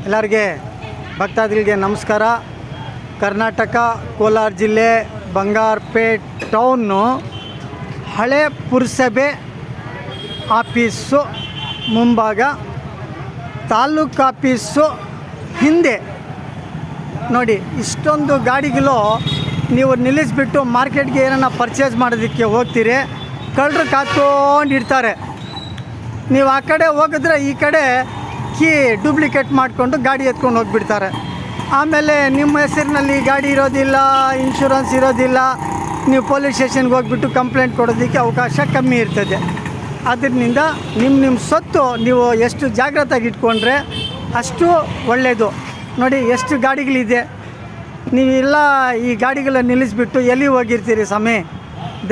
ಎಲ್ಲರಿಗೆ ಭಕ್ತಾದಿಗಳಿಗೆ ನಮಸ್ಕಾರ. ಕರ್ನಾಟಕ ಕೋಲಾರ ಜಿಲ್ಲೆ ಬಂಗಾರಪೇಟ್ ಟೌನ್ನು ಹಳೆ ಪುರಸಭೆ ಆಫೀಸು ಮುಂಭಾಗ, ತಾಲೂಕು ಆಫೀಸು ಹಿಂದೆ ನೋಡಿ. ಇಷ್ಟೊಂದು ಗಾಡಿಗಳು ನೀವು ನಿಲ್ಲಿಸ್ಬಿಟ್ಟು ಮಾರ್ಕೆಟ್ಗೆ ಏನನ್ನ ಪರ್ಚೇಸ್ ಮಾಡೋದಕ್ಕೆ ಹೋಗ್ತೀರಿ, ಕಳ್ಳರು ಕಾತ್ಕೊಂಡು ಇರ್ತಾರೆ. ನೀವು ಆ ಕಡೆ ಹೋಗಿದ್ರೆ ಈ ಕಡೆ ಕೀ ಡೂಪ್ಲಿಕೇಟ್ ಮಾಡಿಕೊಂಡು ಗಾಡಿ ಎತ್ಕೊಂಡು ಹೋಗಿಬಿಡ್ತಾರೆ. ಆಮೇಲೆ ನಿಮ್ಮ ಹೆಸರಿನಲ್ಲಿ ಗಾಡಿ ಇರೋದಿಲ್ಲ, ಇನ್ಶೂರೆನ್ಸ್ ಇರೋದಿಲ್ಲ. ನೀವು ಪೊಲೀಸ್ ಸ್ಟೇಷನ್ಗೆ ಹೋಗಿಬಿಟ್ಟು ಕಂಪ್ಲೇಂಟ್ ಕೊಡೋದಕ್ಕೆ ಅವಕಾಶ ಕಮ್ಮಿ ಇರ್ತದೆ. ಅದರಿಂದ ನಿಮ್ಮ ಸೊತ್ತು ನೀವು ಎಷ್ಟು ಜಾಗ್ರತೆಯಾಗಿ ಇಟ್ಕೊಂಡ್ರೆ ಅಷ್ಟು ಒಳ್ಳೆಯದು. ನೋಡಿ ಎಷ್ಟು ಗಾಡಿಗಳಿದೆ. ನೀವೆಲ್ಲ ಈ ಗಾಡಿಗಳನ್ನ ನಿಲ್ಲಿಸ್ಬಿಟ್ಟು ಎಲ್ಲಿ ಹೋಗಿರ್ತೀರಿ ಸಮಯ?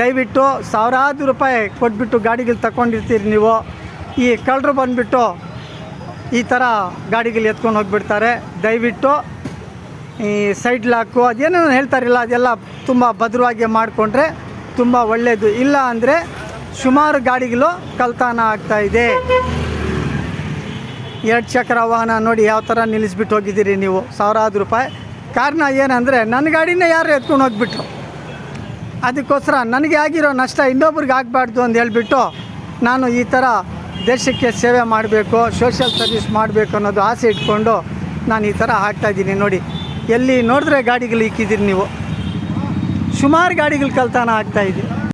ದಯವಿಟ್ಟು ಸಾವಿರಾರು ರೂಪಾಯಿ ಕೊಟ್ಬಿಟ್ಟು ಗಾಡಿಗಳು ತಗೊಂಡಿರ್ತೀರಿ ನೀವು. ಈ ಕಳ್ಳರು ಬಂದುಬಿಟ್ಟು ಈ ಥರ ಗಾಡಿಗಳು ಎತ್ಕೊಂಡು ಹೋಗಿಬಿಡ್ತಾರೆ. ದಯವಿಟ್ಟು ಈ ಸೈಡ್ ಲಾಕು ಅದೇನೋ ಹೇಳ್ತಾರಿಲ್ಲ, ಅದೆಲ್ಲ ತುಂಬ ಭದ್ರವಾಗಿ ಮಾಡಿಕೊಂಡ್ರೆ ತುಂಬ ಒಳ್ಳೆಯದು. ಇಲ್ಲ ಅಂದರೆ ಸುಮಾರು ಗಾಡಿಗಳು ಕಳ್ತನ ಆಗ್ತಾಯಿದೆ. 2 ಚಕ್ರ ವಾಹನ ನೋಡಿ ಯಾವ ಥರ ನಿಲ್ಲಿಸ್ಬಿಟ್ಟು ಹೋಗಿದ್ದೀರಿ ನೀವು, ಸಾವಿರಾರು ರೂಪಾಯಿ. ಕಾರಣ ಏನಂದರೆ ನನ್ನ ಗಾಡಿನೇ ಯಾರು ಎತ್ಕೊಂಡು ಹೋಗಿಬಿಟ್ರು. ಅದಕ್ಕೋಸ್ಕರ ನನಗೆ ಆಗಿರೋ ನಷ್ಟ ಇನ್ನೊಬ್ರಿಗೆ ಆಗಬಾರ್ದು ಅಂತ ಹೇಳ್ಬಿಟ್ಟು ನಾನು ಈ ಥರ ದೇಶಕ್ಕೆ ಸೇವೆ ಮಾಡಬೇಕು, ಸೋಷಿಯಲ್ ಸರ್ವಿಸ್ ಮಾಡಬೇಕು ಅನ್ನೋದು ಆಸೆ ಇಟ್ಕೊಂಡು ನಾನು ಈ ಥರ ಹಾಕ್ತಾಯಿದ್ದೀನಿ. ನೋಡಿ ಎಲ್ಲಿ ನೋಡಿದ್ರೆ ಗಾಡಿಗಳು ಇಕ್ಕಿದ್ದೀರಿ ನೀವು. ಸುಮಾರು ಗಾಡಿಗಳು ಕಳ್ತನ ಆಗ್ತಾಯಿದೆ.